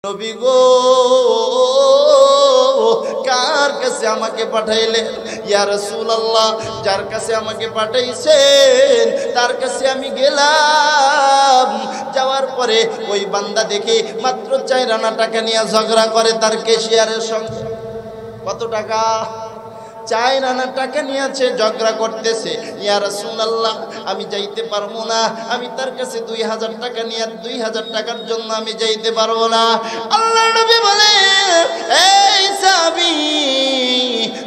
নবী গো কার কাছে আমাকে পাঠাইলেন? ইয়া রাসূলুল্লাহ, যার কাছে আমাকে পাঠাইছেন তার কাছে আমি গেলাম। যাওয়ার পরে ওই বান্দা দেখি মাত্র 4 আনা টাকা নিয়ে ঝগড়া করে তার ক্যাশিয়ারের সঙ্গে। কত টাকা? 4 আনা টাকা নিয়েছে, ঝগড়া করতেছে। ইয়া রাসূলুল্লাহ, আমি যাইতে পারবো না, আমি তার কাছে 2000 টাকা নিয়ে 2000 টাকার জন্য আমি যাইতে পারবো না। আল্লাহর নবী বলে, এই সাহাবী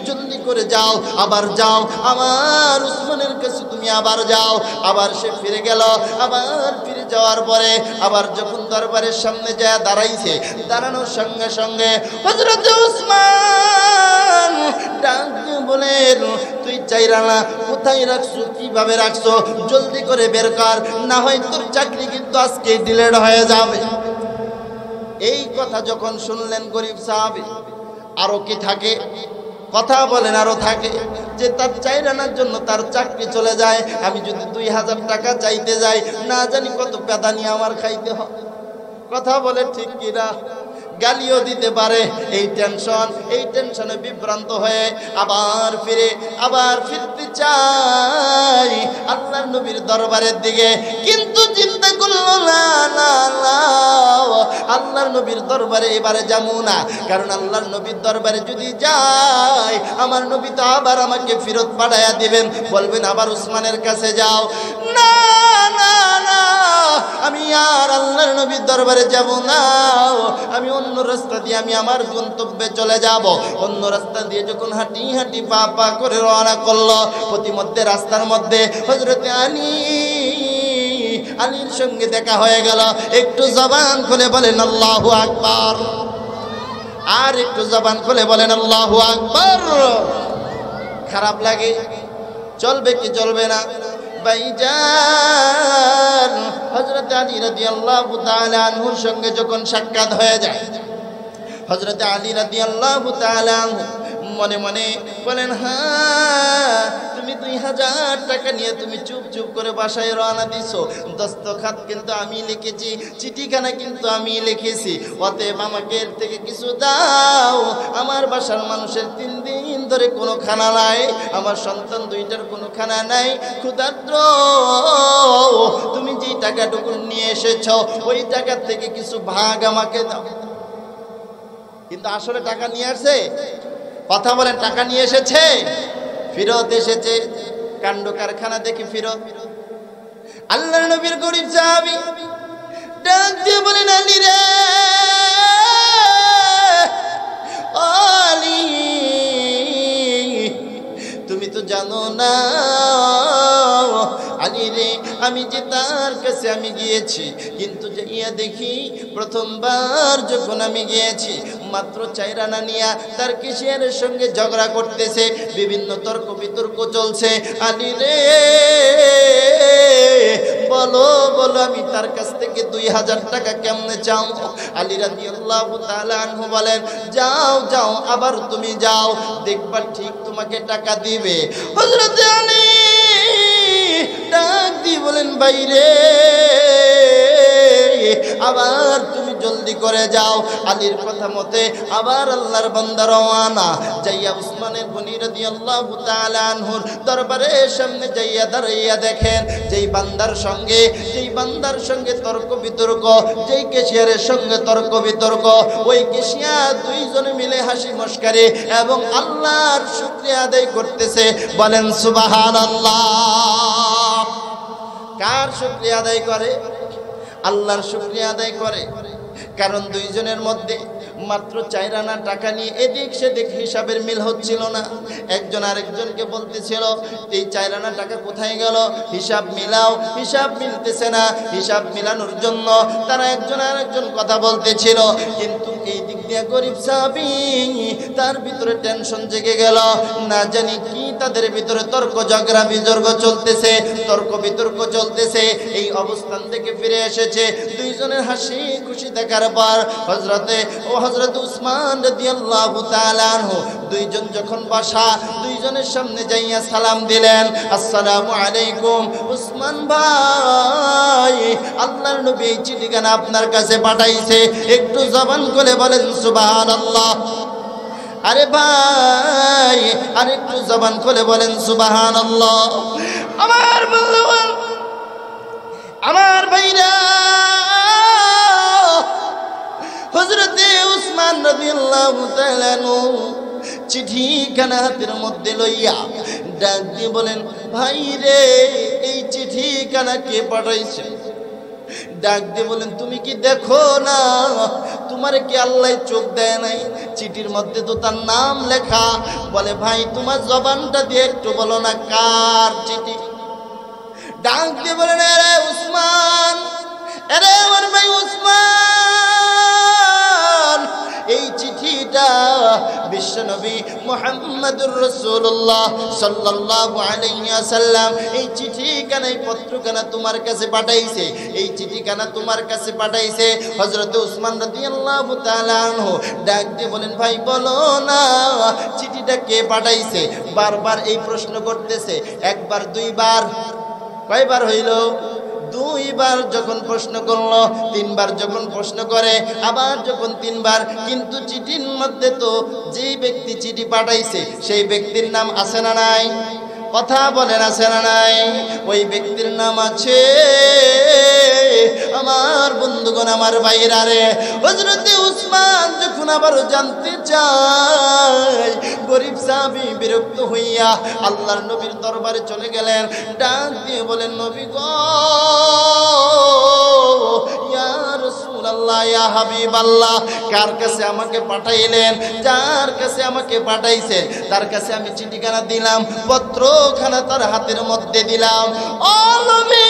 জলদি করে যাও, আবার যাও, আমার উসমানের কাছে তুমি আবার যাও। আবার সে ফিরে গেল। আবার ফিরে যাওয়ার পরে আবার যখন দরবারের সামনে যায় দাঁড়াইছে, দাঁড়ানোর সঙ্গে সঙ্গে হযরত উসমান ডাক দিয়ে বলেন, তুই 4 আনা কোথায় রাখছো, কিভাবে রাখছো, জলদি করে বের কর, না হয় তোর চাকরি কিন্তু আজকে ডিলেট হয়ে যাবে। এই কথা যখন শুনলেন গরিব সাহাবী, আরো কি থাকে? কথা বলেন, আরো থাকে যে তার 4 আনার জন্য তার চাকরি চলে যায়। আমি যদি 2000 টাকা চাইতে যাই, না জানি কত পেদানি আমার খাইতে হয়। কথা বলে ঠিক কিনা? গালিও দিতে পারে। এই টেনশনে বিভ্রান্ত হয়ে আবার ফিরতে চাই আল্লাহর নবীর দরবারের দিকে। কিন্তু চিন্তা করলো না, আল্লাহর নবীর দরবারে এবারে যাবো না, কারণ আল্লাহর নবীর দরবারে যদি যাই আমার নবী তো আবার আমাকে ফেরত পাঠাইয়া দিবেন, বলবেন আবার উসমানের কাছে যাও। না না না, আমি আর আল্লাহর নবীর দরবারে যাব না, আমি অন্য রাস্তা দিয়ে আমি আমার গন্তব্যে চলে যাব। অন্য রাস্তা দিয়ে যখন হাঁটি হাঁটি পা পা করে রওনা করলো, প্রতিমধ্যে রাস্তার মধ্যে হযরত আলীর সঙ্গে দেখা হয়ে গেল। একটু জবান খুলে বলেন আল্লাহু আকবার, আর একটু জবান খুলে বলেন আল্লাহু আকবার। খারাপ লাগে? চলবে কি চলবে না? ভাইজান হযরত আলী রাদিয়াল্লাহু তাআলা আনহুর সঙ্গে যখন সাক্ষাৎ হয়ে যায়, হযরত আলী রাদিয়াল্লাহু তাআলা মনে মনে বলেন, হ্যাঁ তুমি 2000 টাকা নিয়ে তুমি চুপ করে বাসায় রওনা দিছো, দস্তখত কিন্তু আমি লিখেছি, চিঠিখানা কিন্তু আমি লিখেছি, অতএব আমাকে এর থেকে কিছু দাও। আমার বাসার মানুষের 3 দিন ধরে কোনো খানা নাই, আমার সন্তান 2টার কোনো খানা নাই, ক্ষুধার্ত। তুমি যে টাকাটুকু নিয়ে এসেছো ওই টাকা থেকে কিছু ভাগ আমাকে দাও। কিন্তু আসলে টাকা নিয়ে আসছে? কথা বলেন, টাকা নিয়ে এসেছে? ফেরত এসেছে? কাণ্ড কারখানা দেখি ফেরত। আল্লাহর নবীর গরিব সাহাবী ডাক দিয়ে বলেন, আলী রে, ও আলী, তুমি তো জানো না আলী রে, আমি যে তার কাছে আমি গিয়েছি, কিন্তু যাইয়া দেখি প্রথমবার যখন আমি গিয়েছি মাত্র 4 আনা নিয়া তার ক্যাশিয়ারের সঙ্গে ঝগড়া করতেছে, বিভিন্ন তর্ক বিতর্ক চলছে। আলী রে, বলো আমি তার কাছ থেকে 2000 টাকা কেমনে চাও? আলী রাদিয়াল্লাহু তাআলা আনহু বলেন, যাও আবার তুমি যাও, দেখবা ঠিক তোমাকে টাকা দিবে। হযরত আলী ডাক দিয়ে বলেন, বাইরে আবার তুমি জলদি করে যাও। আলীর কথা মতে আবার আল্লাহর বান্দা রওয়ানা। যাইয়া উসমানের গনি রাদিয়াল্লাহু তাআলা আনহুর দরবারের সামনে যাইয়া দাঁড়াইয়া দেখেন যেই বান্দার সঙ্গে তর্ক বিতর্ক, যেই ক্যাশিয়ারের সঙ্গে তর্ক বিতর্ক, ওই ক্যাশিয়ার 2 জনে মিলে হাসি মশকারি এবং আল্লাহর শুকরিয়া আদায় করতেছে। বলেন সুবহানাল্লাহ। কার শুকরিয়া আদায় করে? আল্লাহর শুকরিয়া আদায় করে। কারণ 2 জনের মধ্যে মাত্র 4 আনা টাকা নিয়ে এদিক সেদিক হিসাবের মিল হচ্ছিল না। একজন আরেকজনকে বলতেছিল, এই 4 আনা টাকা কোথায় গেল, হিসাব মিলাও। হিসাব মিলতেছে না। হিসাব মিলানোর জন্য তারা একজন আরেকজন কথা বলতেছিল। কিন্তু এই দিক দিয়ে গরিব সাহাবী, তার ভিতরে টেনশন জেগে গেল, না জানি কি তাদের ভিতরে তর্ক ঝগড়া বিতর্ক চলতেছে, তর্ক বিতর্ক চলতেছে। এই অবস্থান থেকে ফিরে এসেছে, দুইজনের হাসি খুশি দেখার পর হযরত উসমান রাদিয়াল্লাহু তাআলা আনহু দুইজন যখন বসা, দুইজনের সামনে যাইয়া সালাম দিলেন, আসসালামু আলাইকুম। উসমান ভাই, আল্লাহর নবী এই চিঠিখানা আপনার কাছে পাঠাইছে, একটু জবান খুলে বলেন সুবহানাল্লাহ। আরে ভাই, আরেকটু জবান খুলে বলেন সুবহানাল্লাহ। আমার বন্ধুগণ, আমার ভাইরা, হযরতে উসমান রাদিয়াল্লাহু তাআলা আনহু চিঠিখানা হাতের মধ্যে লইয়া ডাক দিয়ে বলেন, ভাই রে, এই চিঠিখানা কে পাঠাইছে? ডাক দিয়ে বলেন, তুমি কি দেখো না? তোমার কি আল্লাহ চোখ দেয় নাই? চিঠির মধ্যে তো তার নাম লেখা। বলে, ভাই তোমার জবানটা দিয়ে একটু বলো না কার চিঠি? ডাক দিয়ে বলেন, আরে উসমান, আরে আমার ভাই উসমান, এই চিঠিটা বিশ্বনবী মুহাম্মদুর রাসূলুল্লাহ সাল্লাল্লাহু আলাইহি ওয়াসাল্লাম এই চিঠিখানা, এই পত্রখানা তোমার কাছে পাঠাইছে, এই চিঠিখানা তোমার কাছে পাঠাইছে। হযরত উসমান রাদিয়াল্লাহু তাআলা আনহু ডাক দিয়ে বলেন, ভাই বলো না চিঠিটা কে পাঠাইছে? বারবার এই প্রশ্ন করতেছে, একবার দুইবার, কয়বার হইল? দুইবার যখন প্রশ্ন করলো, তিনবার যখন প্রশ্ন করে, আবার যখন তিনবার, কিন্তু চিঠির মধ্যে তো যেই ব্যক্তি চিঠি পাঠাইছে সেই ব্যক্তির নাম আছে না নাই? কথা বলেন, আছে না নাই? ওই ব্যক্তির নাম আছে। আমার বন্ধুগণ, আমার ভাইরা রে, হযরতে উসমান যখন আবারও জানতে চায়, গরিব সাহাবী বিরক্ত হইয়া আল্লাহর নবীর দরবারে চলে গেলেন। ডাক দিয়ে বলেন, নবী গো, ইয়া রাসূলুল্লাহ, ইয়া হাবিবাল্লাহ, কার কাছে আমাকে পাঠাইলেন? যার কাছে আমাকে পাঠাইছেন তার কাছে আমি চিঠিখানা দিলাম, পত্রখানা তার হাতের মধ্যে দিলাম। ও নবী,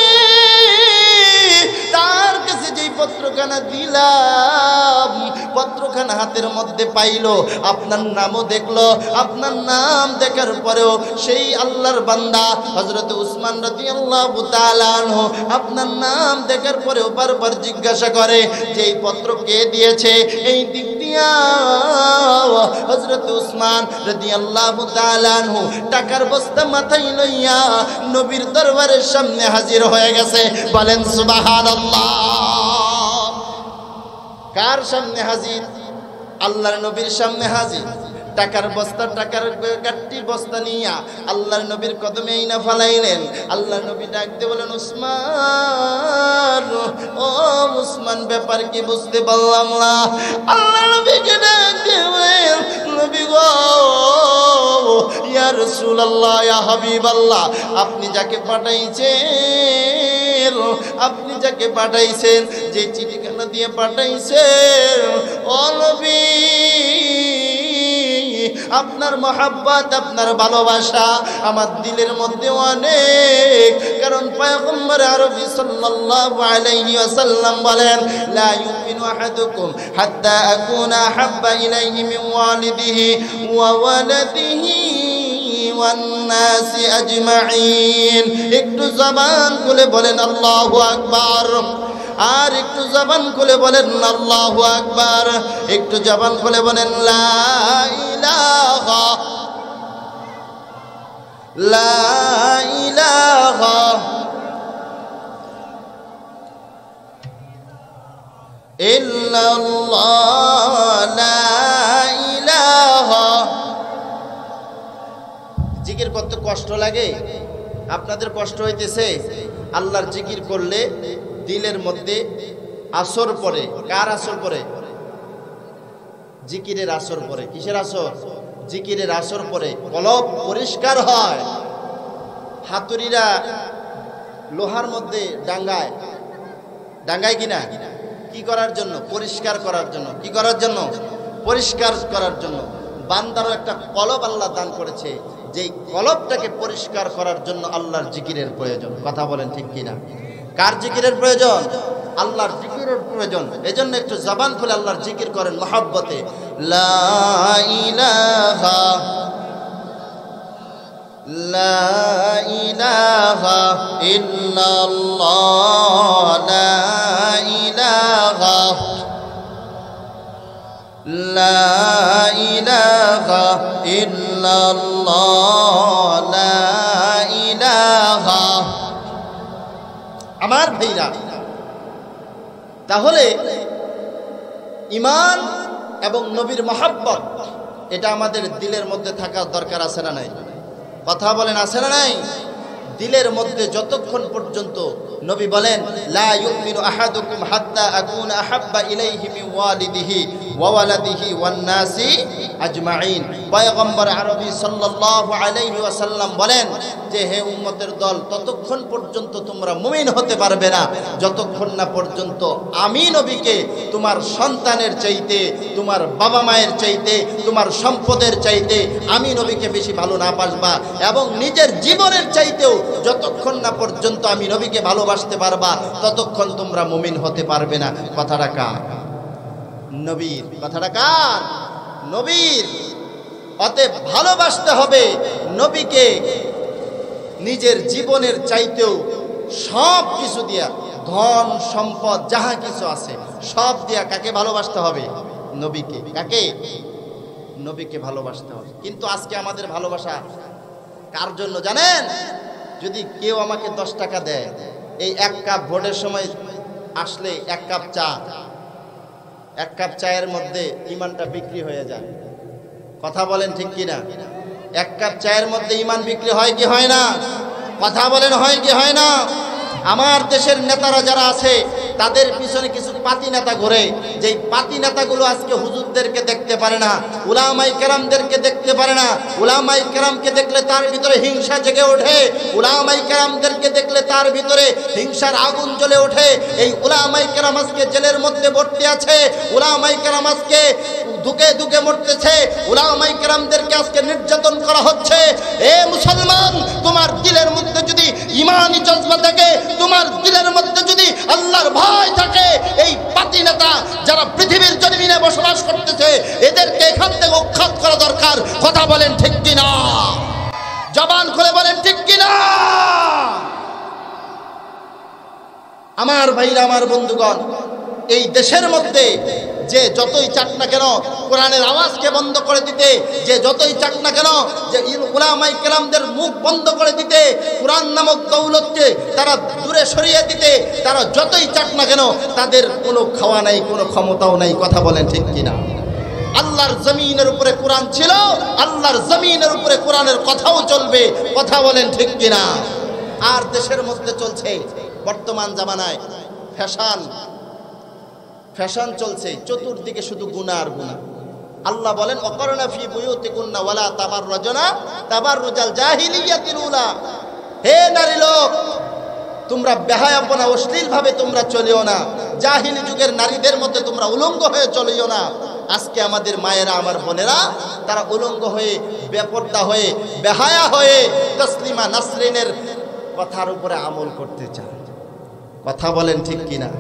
তার কাছে যেই পত্রখানা দিলাম, পত্রখানা হাতের মধ্যে পাইলো, আপনার নামও দেখলো। আপনার নাম দেখার পরেও সেই আল্লাহর বান্দা হযরত উসমান রাদিয়াল্লাহু তাআলা আনহু আপনার নাম দেখার পরেও বারবার জিজ্ঞাসা করে যে এই পত্র কে দিয়েছে। এই দিক দিয়া হযরত উসমান রাদিয়াল্লাহু তাআলা আনহু টাকার বস্তা মাথায় লইয়া নবীর দরবারের সামনে হাজির হয়ে গেছে। বলেন সুবহানাল্লাহ। কার সামনে হাজির? আল্লাহর নবীর সামনে হাজির। টাকার বস্তা, টাকার গাট্টি বস্তা নিয়া আল্লাহর নবীর কদমে আইনা ফালাইলেন। আল্লাহর নবী ডাক দিয়ে বলেন, উসমান, ও উসমান, ব্যাপার কি বুঝতে পারলাম না। আল্লাহর নবীকে ডাক দিয়ে বলেন, নবী গো, ইয়া রাসূলুল্লাহ, ইয়া হাবিবাল্লাহ, আপনি যাকে পাঠাইছেন, আপনি যাকে পাঠাইছেন, যে চিঠিখানা দিয়ে পাঠাইছেন, ও নবী, আপনার মহব্বত, আপনার ভালোবাসা আমার দিলের মধ্যে অনেক। কারণ পয়গম্বর আরবি সাল্লাল্লাহু আলাইহি ওয়াসাল্লাম বলেন, লা ইউমিনু আহাদুকুম হাত্তা আকুনা হাব্বা ইলাইহি মিন ওয়ালিদিহি ওয়া ওয়ালাদিহি ওয়ান নাসি আজমাইন। একটু জবান খুলে বলেন আল্লাহু আকবার। আর একটু জবান খুলে বলেন আল্লাহু আকবার। একটু জবান খুলে বলেন লা ইলাহা, লা ইলাহা ইল্লাল্লাহ, লা ইলাহা। জিকির করতে কষ্ট লাগে? আপনাদের কষ্ট হইতেছে? আল্লাহর জিকির করলে দিলের মধ্যে আসর পড়ে। কার আসর পড়ে? জিকিরের আসর পড়ে। কিসের আসর? জিকিরের আসর পড়ে। কলব পরিষ্কার হয়। হাতুড়িরা লোহার মধ্যে ডাঙ্গায়, ডাঙ্গায় কিনা? কি করার জন্য? পরিষ্কার করার জন্য। কি করার জন্য? পরিষ্কার করার জন্য। বান্দারও একটা কলব আল্লাহ দান করেছে, যেই কলবটাকে পরিষ্কার করার জন্য আল্লাহর জিকিরের প্রয়োজন। কথা বলেন ঠিক কিনা? কার জিকিরের প্রয়োজন? আল্লাহর জিকিরের প্রয়োজন। এজন্য একটু জবান খুলে আল্লাহর জিকির করেন মহব্বতে। লা ইলাহা লা ইলাহা ইল্লাল্লাহ লা ইলাহা লা ইলাহা ইল্লাল্লাহ লা ইলাহা। আমার ভাইরা, তাহলে ঈমান এবং নবীর মহব্বত এটা আমাদের দিলের মধ্যে থাকার দরকার আছে না নাই? কথা বলেন, আছে না নাই? দিলের মধ্যে যতক্ষণ পর্যন্ত, নবী বলেন লা ইউমিনু আহাদুকুম হাত্তা আকুনা আহাব্বা ইলাইহি মিন ওয়ালিদিহি ওয়া ওয়ালাদিহি ওয়ান নাসি আজমাইন। পয়গম্বর আরবি সাল্লাল্লাহু আলাইহি ওয়াসাল্লাম বলেন যে হে উম্মতের দল, ততক্ষণ পর্যন্ত তোমরা মুমিন হতে পারবে না যতক্ষণ না পর্যন্ত আমি নবীকে তোমার সন্তানের চাইতে, তোমার বাবা মায়ের চাইতে, তোমার সম্পদের চাইতে আমি নবীকে বেশি ভালো না বাসবা, এবং নিজের জীবনের চাইতেও যতক্ষণ না পর্যন্ত আমি নবীকে ভালোবাসতে পারবা ততক্ষণ তোমরা মুমিন হতে পারবে না। কথাটা কার? নবীর। কথাটা কার? নবীর। অতএব ভালোবাসতে হবে নবীকে নিজের জীবনের চাইতেও, সব কিছু দিয়া, ধন সম্পদ যাহা কিছু আছে সব দিয়া কাকে ভালোবাসতে হবে? নবীকে। কাকে? নবীকে ভালোবাসতে হবে। কিন্তু আজকে আমাদের ভালোবাসা কার জন্য জানেন? যদি কেউ আমাকে 10 টাকা দেয়, এই 1 কাপ ভোটের সময় আসলে 1 কাপ চা, 1 কাপ চায়ের মধ্যে ঈমানটা বিক্রি হয়ে যায়। কথা বলেন ঠিক কিনা? 1 কাপ চায়ের মধ্যে ঈমান বিক্রি হয় কি হয় না? কথা বলেন, হয় কি হয় না? আমার দেশের নেতারা যারা আছে তাদের পিছনে কিছু পাতি নেতা ঘোরে, যেই পাতি নেতাগুলো আজকে হুজুরদেরকে দেখতে পারে না, উলামায়ে কেরামদেরকে দেখতে পারে না। উলামায়ে কেরামকে দেখলে তার ভিতরে হিংসা জেগে ওঠে, উলামায়ে কেরামদেরকে দেখলে তার ভিতরে হিংসার আগুন জ্বলে ওঠে। এই উলামায়ে কেরাম আজকে জেলের মধ্যে ভর্তি আছে, উলামায়ে কেরাম আজকে দুকে দুকে মরতেছে, উলামায়ে কেরামদেরকে আজকে নির্যাতন করা হচ্ছে। এ মুসলমান, তোমার দিলের মধ্যে যদি ঈমানি জজবা থাকে, তোমার দিলের মধ্যে যদি আল্লাহর ভয় থাকে, এই পাতি নেতা যারা পৃথিবীর জমিনে বসবাস করতেছে এদেরকে এখান থেকে উৎখাত করা দরকার। কথা বলেন ঠিক কিনা? জবান খুলে বলেন ঠিক কিনা? আমার ভাইরা, আমার বন্ধুগণ, এই দেশের মধ্যে যে যতই চাক না কেন কোরআনের আওয়াজকে বন্ধ করে দিতে, যে যতই চাক না কেন যে উলামায়ে কেরামদের মুখ বন্ধ করে দিতে, কোরআন নামক দৌলতকে তারা দূরে সরিয়ে দিতে, তারা যতই চাক না কেন তাদের কোনো খাওয়া নাই, কোনো ক্ষমতাও নাই। কথা বলেন ঠিক কিনা? আল্লাহর জমিনের উপরে কোরআন ছিল, আল্লাহর জমিনের উপরে কোরআনের কথাও চলবে। কথা বলেন ঠিক কিনা? আর দেশের মধ্যে চলছে বর্তমান জামানায় ফ্যাশন চলছে, চতুর্দিকে শুধু গুনাহ আর গুনাহ। আল্লাহ বলেন ওয়াকরনা ফি বুয়ুতিকুন্না ওয়ালা তাবাররাজনা তাবাররুজাল জাহিলিয়াতিল উলা। হে নারী লোক, তোমরা বেহায়াপনা, অশ্লীল ভাবে তোমরা চলিও না, জাহিলি যুগের নারীদের মধ্যে তোমরা উলঙ্গ হয়ে চলিও না। আজকে আমাদের মায়েরা, আমার বোনেরা, তারা উলঙ্গ হয়ে, বেপর্দা হয়ে, বেহায়া হয়ে তসলিমা নাসরিনের কথার উপরে আমল করতে চায়। কথা বলেন ঠিক কিনা?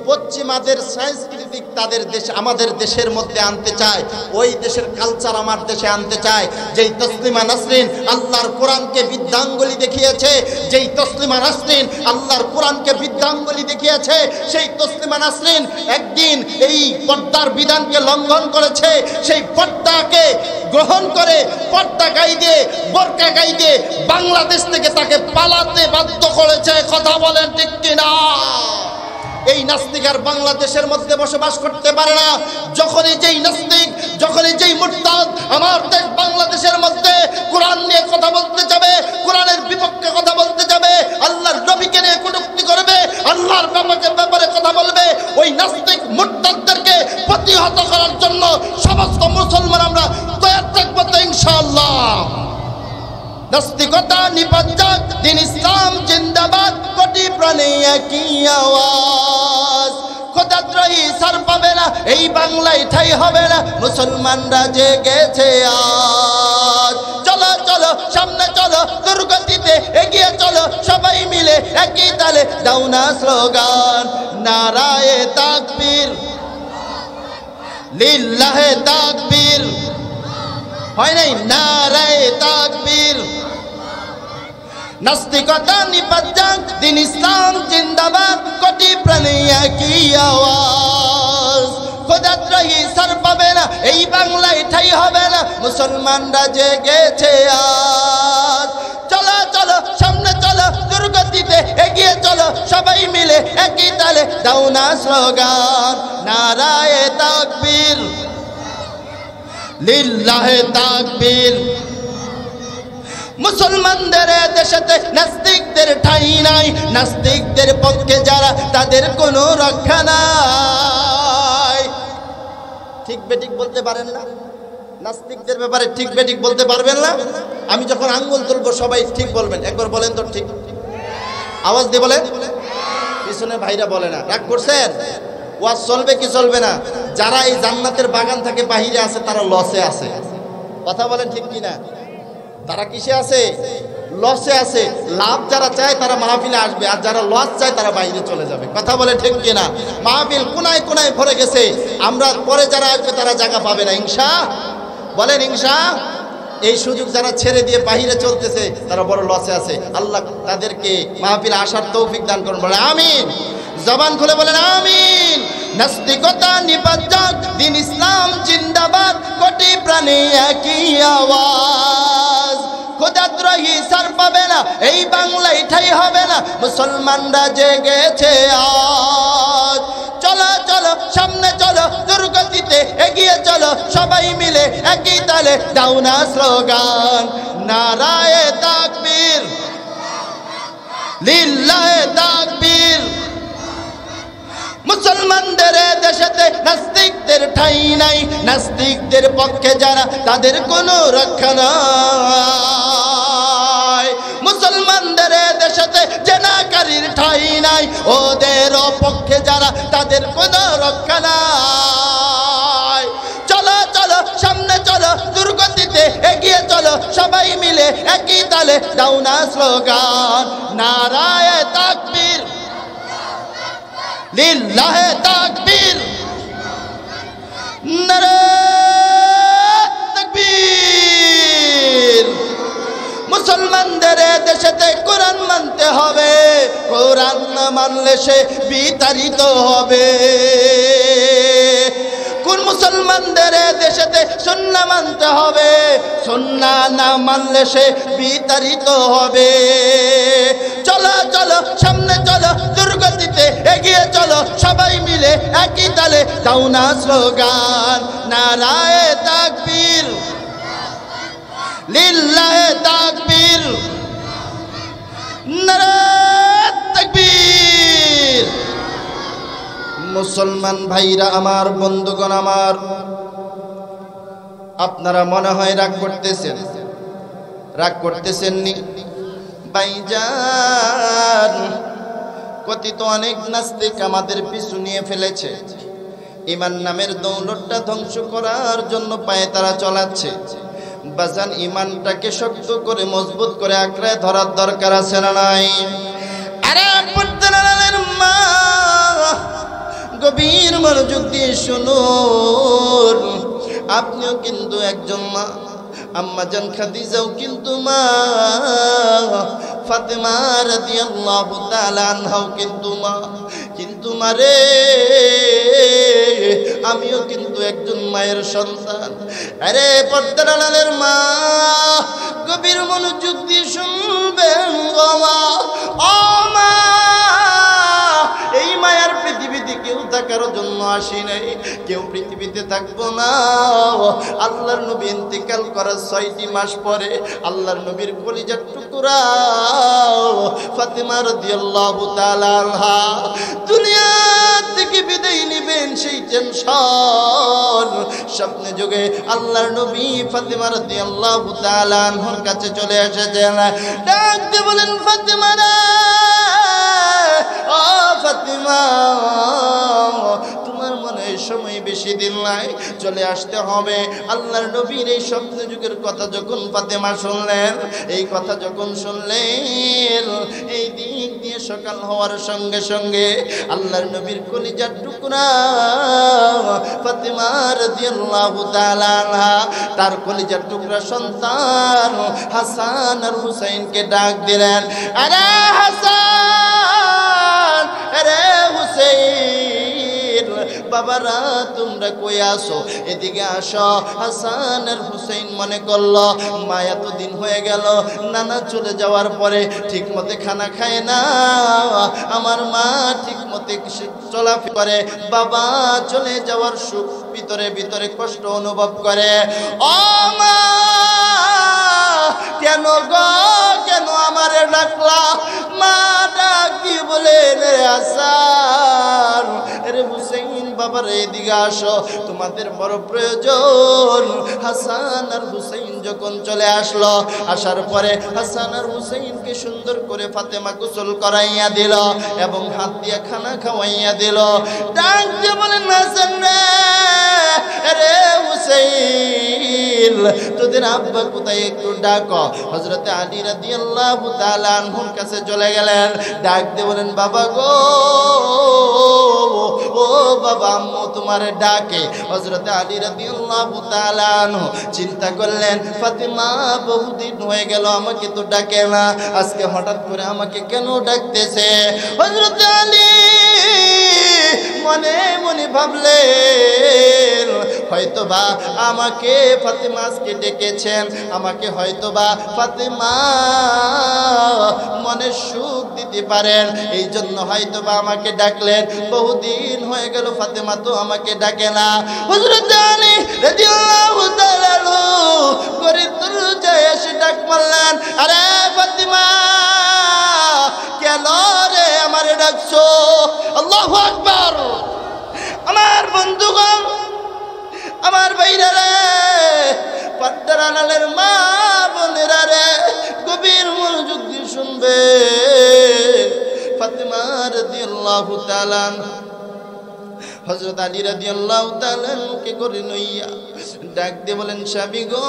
পশ্চিমাদের সাংস্কৃতিক তাদের দেশে, আমাদের দেশের মধ্যে আনতে চায়, ওই দেশের কালচার আমার দেশে আনতে চায়। যেই তসলিমা নাসরিন আল্লাহর কোরআনকে বৃদ্ধাঙ্গুলি দেখিয়েছে, যেই তসলিমা নাসরিন আল্লাহর কোরআনকে বৃদ্ধাঙ্গুলি দেখিয়েছে, সেই তসলিমা নাসরিন একদিন এই পর্দার বিধানকে লঙ্ঘন করেছে। সেই পর্দাকে গ্রহণ করে পর্দা গাই দিয়ে, বোরকা গাই দিয়ে বাংলাদেশ থেকে তাকে পালাতে বাধ্য করেছে। কথা বলেন ঠিক কিনা? এই নাস্তিক আর বাংলাদেশের মধ্যে বসবাস করতে পারে না। যখনই যেই নাস্তিক, যখনই যেই মুরতাদ আমার দেশ বাংলাদেশের মধ্যে কোরআন নিয়ে কথা বলতে যাবে, কোরআনের বিপক্ষে কথা বলতে যাবে, আল্লাহর নবীকে নিয়ে কটূক্তি করবে, আল্লাহর ব্যাপারে কথা বলবে, ওই নাস্তিক মুরতাদদেরকে প্রতিহত করার জন্য সমস্ত মুসলমান আমরা তৈরি থাকবো তো ইনশাআল্লাহ। নাস্তিকতা নিপাত যাক, দিন ইসলাম জিন্দাবাদ, কোটি প্রাণে একই আওয়াজ। খোদাদ্রোহী সার পাবে না, এই বাংলায় ঠাই হবে না, মুসলমানরা জেগেছে আজ। চলো চলো সামনে চলো, দুর্গতিতে এগিয়ে চলো, সবাই মিলে একই তালে দাও না স্লোগান, নারায়ে তাকবীর, লিল্লাহে তাকবীর, হয় নাই? নারায়ে তাকবীর। নাস্তিকতা নিপাত যাক, দিন ইসলাম জিন্দাবাদ, কোটি প্রাণে একই আওয়াজ। খোদাত্রয়ী সার পাবে না, এই বাংলায় ঠাই হবে না, মুসলমানরা জেগেছে আজ। চলো চলো সামনে চলো, দুর্গতিতে এগিয়ে চলো, সবাই মিলে একই তালে দাও না স্লোগান, নারায়ে তাকবীর, লিল্লাহে তাকবীর। মুসলমানদের দেশেতে নাস্তিকদের ঠাঁই নাই, নাস্তিকদের পক্ষে যারা তাদের কোনো রক্ষা নাই। ঠিক বেঠিক বলতে পারেন না? নাস্তিকদের ব্যাপারে ঠিক বেঠিক বলতে পারবেন না? আমি যখন আঙ্গুল তুলবো সবাই ঠিক বলবেন, একবার বলেন তো ঠিক, আওয়াজ দিয়ে বলেন। পিছনে ভাইরা বলে না, রাগ করছেন? ওয়াজ চলবে কি চলবে না? যারা এই জান্নাতের বাগান থেকে বাহিরে আছে তারা লসে আছে, কথা বলেন ঠিক কিনা? তারা কিসে আছে? লসে আছে। লাভ যারা চায় তারা মাহফিলে আসবে, আর যারা লস চায় তারা বাইরে চলে যাবে, কথা বলে ঠিক কিনা? মাহফিল কোনায় কোনায় ভরে গেছে, আমরা পরে যারা আসবে তারা জায়গা পাবে না, ইনশা বলেন ইনশা। এই সুযোগ যারা ছেড়ে দিয়ে বাহিরে চলতেছে তারা বড় লসে আছে। আল্লাহ তাদেরকে মাহফিলে আসার তৌফিক দান করুন, বলে আমিন। জবান খুলে বলেন আমিন। নাস্তিকতা নিপাত যাক, দিন ইসলাম জিন্দাবাদ, কোটি প্রাণে একই আওয়াজ। খোদাত্রয়ী সার পাবে না, এই বাংলায় ঠাই হবে না, মুসলমানরা জেগেছে আজ। চলো চলো সামনে চলো, দুর্গতিতে এগিয়ে চলো, সবাই মিলে একই তালে দাও না স্লোগান, নারায়ে তাকবীর, লিল্লাহে তাকবীর। মুসলমানদের দেশেতে নাস্তিকদের ঠাঁই নাই, নাস্তিকদের পক্ষে যারা তাদের কোনো রক্ষা নাই। মুসলমানদের দেশেতে জেনাকারীর ঠাঁই নাই, ওদের পক্ষে যারা তাদের কোনো রক্ষা নাই। চলো চলো সামনে চলো, দুর্গতিতে এগিয়ে চলো, সবাই মিলে একই তালে দাও না স্লোগান, নারায়ে তাকবীর, লিল্লাহে তাকবীর, নারায়ে তাকবীর। মুসলমানদের দেশেতে কোরআন মানতে হবে, কোরআন না মানলে সে বিতাড়িত হবে। কোন মুসলমানদের দেশেতে সুন্নাহ মানতে হবে, সুন্নাহ না মানলে সে বিতাড়িত হবে। চলো চলো সামনে চলো, দুর্গতিতে এগিয়ে চলো, সবাই মিলে একই তালে দাও না স্লোগান, নারায়ে তাকবীর, লিল্লাহে তাকবীর, নারায়ে তাকবীর। মুসলমান ভাইরা আমার, বন্ধুগণ আমার, আপনারা মনে হয় রাগ করতেছেন, রাগ করতেছেননি? ভাইজান, কথিত অনেক নাস্তিক আমাদের পিছু নিয়ে ফেলেছে, ঈমান নামের দৌলতটা ধ্বংস করার জন্য পায়ে তারা চলাচ্ছে। বাজান, ঈমানটাকে শক্ত করে মজবুত করে আঁকড়ে ধরার দরকার আছে না নাই? আরে পর্দার মা, গভীর মনোযোগ দিয়ে শুনুন, আপনিও কিন্তু একজন মা, আম্মা জান খাদিজাও কিন্তু মা, ফাতেমা রাদিয়াল্লাহু তাআলা আনহাও কিন্তু মা। কিন্তু মারে, আমিও কিন্তু একজন মায়ের সন্তান। আরে পর্দার আড়ালের মা, গভীর মনোযোগ দিয়ে শুনবেন গো মা, ও মা, এই মায়ার পৃথিবীতে কেউ থাকার জন্য আসি নাই, কেউ পৃথিবীতে থাকবো না। আল্লাহর নবী ইন্তেকাল করার 6টি মাস পরে আল্লাহর নবীর কলিজার টুকরা ফাতেমা রাদিয়াল্লাহু তাআলা আনহা দুনিয়া থেকে বিদায় নেবেন, সেই টেনশন স্বপ্নে যোগে আল্লাহর নবী ফাতেমা রাদিয়াল্লাহু তাআলা আনহার কাছে চলে এসেছেন। ডাক দিয়ে বলেন, ফাতেমা রে, ও ফাতেমা, তোমার মনে সময় বেশি দিন নাই, চলে আসতে হবে। আল্লাহর নবীর এই স্বপ্ন যুগের কথা যখন ফাতেমা শুনলেন, এই কথা যখন শুনলেন, এই দিক দিয়ে সকাল হওয়ার সঙ্গে সঙ্গে আল্লাহর নবীর কলিজার টুকরা ফাতিমা রাদিয়াল্লাহু তাআলা আনহা তার কলিজার টুকরা সন্তান হাসান আর হুসাইনকে ডাক দিলেন, আরে হাসান, আরে হুসাইন, বাবারা তোমরা কই আসো, এদিকে আসো। হাসান আর হুসাইন মনে করলো মা এতদিন হয়ে গেল নানা চলে যাওয়ার পরে ঠিক মতে খানা খায় না, আমার মা ঠিক মতে চলাফেরা করে, বাবা চলে যাওয়ার সুখ ভিতরে ভিতরে কষ্ট অনুভব করে। ও মা কেন গো, কেন আমারে ডাকলা? মা ডাক দিয়ে বলেন, রে হাসান, রে হুসাইন, বাবার এদিকে আসো, তোমাদের বড় প্রয়োজন। হাসান আর হুসাইন যখন চলে আসলো, আসার পরে হাসান আর হুসাইনকে সুন্দর করে ফাতেমা গোসল করাইয়া দিল এবং হাত দিয়ে খানা খাওয়াইয়া দিল। ডাক দিয়ে বলেন, হাসান রে হুসাইন, তোদের আব্বা কোথায়, একটু ডাকো। হযরতে আলী রাদিয়াল্লাহু তাআলা আনহুর কাছে চলে গেলেন, ডাক দিয়ে বলেন, বাবা গো, ও বাবা, আম্মু তোমারে ডাকে। হযরতে আলী রাদিয়াল্লাহু তাআলা আনহু চিন্তা করলেন, ফাতিমা বহুদিন হয়ে গেল আমাকে তো ডাকে না, আজকে হঠাৎ করে আমাকে কেন ডাকতেছে? হযরতে আলী মনে মনে ভাবলেন, হয়তোবা আমাকে ফাতিমা আজকে ডেকেছেন, আমাকে হয়তোবা ফাতিমা মনে সুখ দিতে পারেন, এই জন্য হয়তোবা আমাকে ডাকলেন। বহুদিন হয়ে গেল ফাতিমা তো আমাকে ডাকে না। হযরত আলী রাদিয়াল্লাহু তাআলা গরিব দরজায় এসে ডাক মারলেন, আরে ফাতিমা, কেন রে আমারে ডাকছো? আল্লাহু আকবার। আমার বন্ধুগণ, আমার ভাইরা রে, পর্দার আড়ালের মা বোনেরা রে, গভীর মনোযোগ দিয়ে শুনবে। ফাতিমা রাদিয়াল্লাহু তাআলা হযরত আলী রাদিয়াল্লাহু তাআলা কে করে নইয়া ডাক দিয়ে বলেন, স্বামী গো,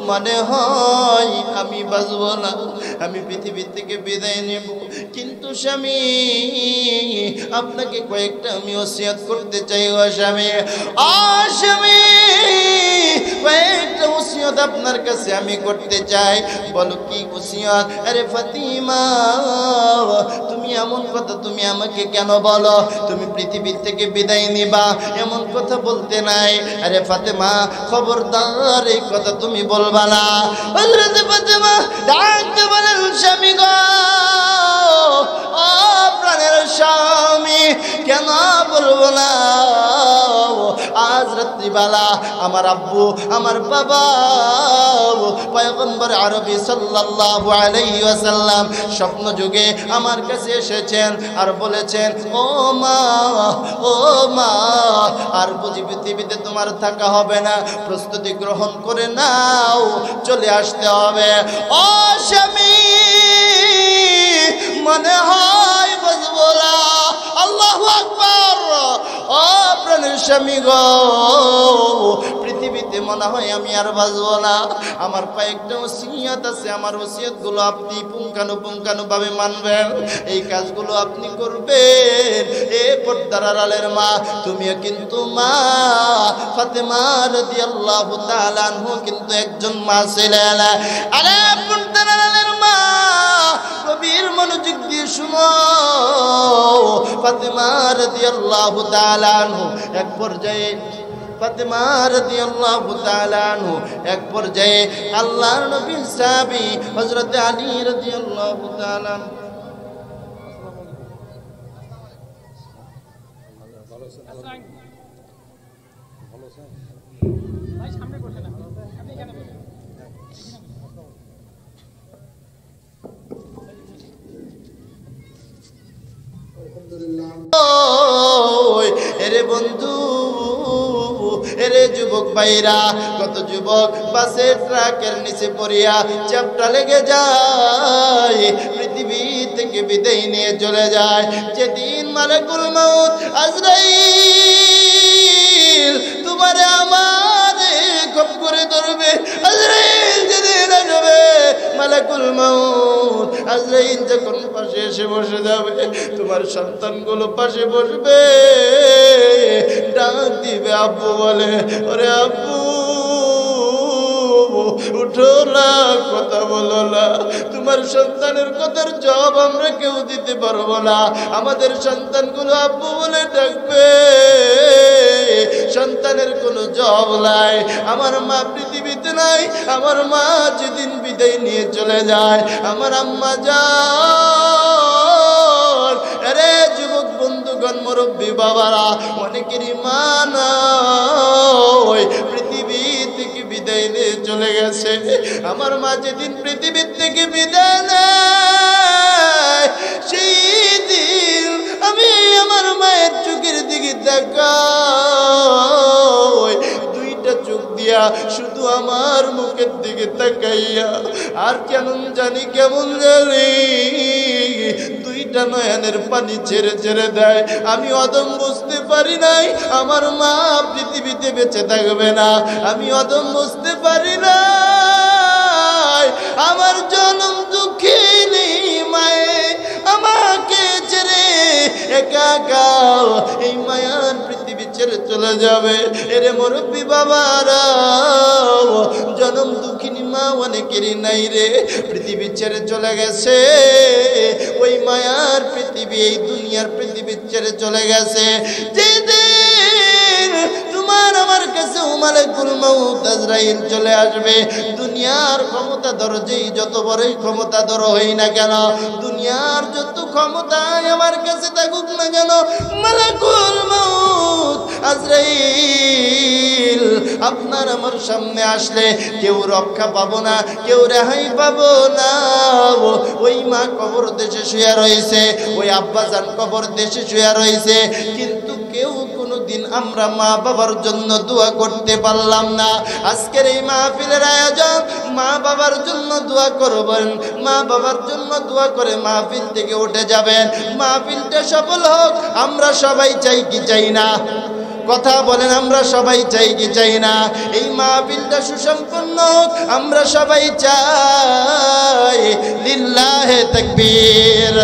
মনে হয় আমি বাঁচব না, আমি পৃথিবী থেকে বিদায় নেব, কিন্তু স্বামী আপনাকে কয়েকটা আমি ওসিয়ত করতে চাই। ও স্বামী, স্বামী, কয়েকটা ওসিয়ত আপনার কাছে আমি করতে চাই। বলো কি ওসিয়ত? আরে ফাতিমা, তুমি এমন কথা তুমি আমাকে কেন বলো? তুমি পৃথিবী থেকে বিদায় নিবা এমন কথা বলতে নাই। আরে ফাতেমা, খবরদার এই কথা তুমি বলবা না। হযরত ফাতেমা ডাকতে বলেন, স্বামী গো, ও প্রাণের স্বামী, কেন বলবো না? আজ রাত্রিবেলা আমার আব্বু, আমার বাবা পয়গম্বর আরবি সাল্লাল্লাহু আলাইহি ওয়াসাল্লাম স্বপ্ন যুগে আমার কাছে এসেছেন আর বলেছেন, ও মা, ও মা, আর বুঝি পৃথিবীতে তোমার থাকা হবে না, প্রস্তুতি গ্রহণ করে নাও, চলে আসতে হবে। ও স্বামী, মনে হয় বুঝবো না। আল্লাহু আকবার। ও প্রাণের স্বামী গো, পৃথিবীতে মনে হয় আমি আর বাঁচবো না। আমার কয়েকটা ওসিয়ত আছে, আমার ওসিয়তগুলো আপনি পুঙ্খানুপুঙ্খানুভাবে মানবেন, এই কাজগুলো আপনি করবেন। এ পর্দার আড়ালের মা, তুমিও কিন্তু মা। ফাতেমা রাদিয়াল্লাহু তাআলা আনহু কিন্তু একজন মা ছিলেন। আরে পর্দার আড়ালের মা, গভীর মনোযোগ দিয়ে শুনো। ফাতেমা রাদিয়াল্লাহু তাআলা আনহু এক পর্যায়ে, ফাতেমা রাদিয়াল্লাহু তাআলা আনহু এক পর্যায়ে আল্লাহর নবীর সাহাবী হযরত আলী রাদিয়াল্লাহু তাআলা এরে বন্ধু, এরে যুবক ভাইরা, কত যুবক বাসের ট্রাকের নিচে পড়িয়া চ্যাপটা লেগে যায়, পৃথিবী থেকে বিদায় নিয়ে চলে যায়। যেদিন মালাকুল মউত আজরাইল তোমারে আমারে খপ করে ধরবে, আজরাইল যেদিন আসবে, মালাকুল মউত আজরাইল যখন পাশে এসে বসে যাবে, তোমার সন্তানগুলো পাশে বসবে, ডাক দিবে, আব্বু বলে, ওরে আব্বু উঠো না, কথা বলো না। তোমার সন্তানের কথার জবাব আমরা কেউ দিতে পারবো না। আমাদের সন্তানগুলো আব্বু বলে ডাকবে, সন্তানের কোনো জবাব নাই। আমার মা পৃথিবীতে নাই, আমার মা যেদিন বিদায় নিয়ে চলে যায়, আমার আম্মা যান, আরে যুবক বন্ধুগণ, মুরব্বী বাবারা, অনেকেরই মা নাই, পৃথিবী থেকে বিদায় নিয়ে চলে গেছে। আমার মা যেদিন পৃথিবীর থেকে বিদায় নেয়, সেই দিন আমি আমার মায়ের চোখের দিকে তাকাই, দুইটা চোখ দিয়া শুধু আমার মুখের দিকে তাকাইয়া, আর কেমন জানি দুইটা নয়নের পানি ছেড়ে ছেড়ে দেয়। আমি অদম বুঝতে পারি নাই আমার মা পৃথিবীতে বেঁচে থাকবে না। আমি অদম বুঝতে পারি নাই আমার জনম দুঃখিনী মায়ে আমাকে ছেড়ে একা একা এই মায়ার পৃথিবী ছেড়ে চলে যাবে। এরে মুরব্বী বাবারা, জনম দুঃখিনী মা অনেকেরই নাই রে, পৃথিবী ছেড়ে চলে গেছে। ওই মায়ার পৃথিবী, এই দুনিয়ার পৃথিবী ছেড়ে চলে গেছে। যেদিন তোমার আমার কাছে মালাকুল মউত আজরাইল চলে আসবে, দুনিয়ার ক্ষমতা ধরো, যেই যত বড়ই ক্ষমতা ধরো হই না কেন, দুনিয়ার যত ক্ষমতায় আমার কাছে থাকুক না কেন, মালাকুল মউত আজরাইল আপনার আমার সামনে আসলে কেউ রক্ষা পাবো না, কেউ রেহাই পাবো না। ওই মা কবর দেশে শুয়ে রয়েছে, ওই আব্বাজান কবর দেশে শুয়ে রয়েছে, কিন্তু কেউ কোনোদিন আমরা মা বাবার জন্য দোয়া করতে পারলাম না। আজকের এই মাহফিলের আয়োজন, মা বাবার জন্য দোয়া করবেন, মা বাবার জন্য দোয়া করে মাহফিল থেকে উঠে যাবেন। মাহফিলটা সফল হোক, আমরা সবাই চাই কি চাই না? কথা বলেন, আমরা সবাই চাই কি চাই না? এই মাহফিলটা সুসম্পন্ন হোক, আমরা সবাই চাই। লিল্লাহে তাকবীর।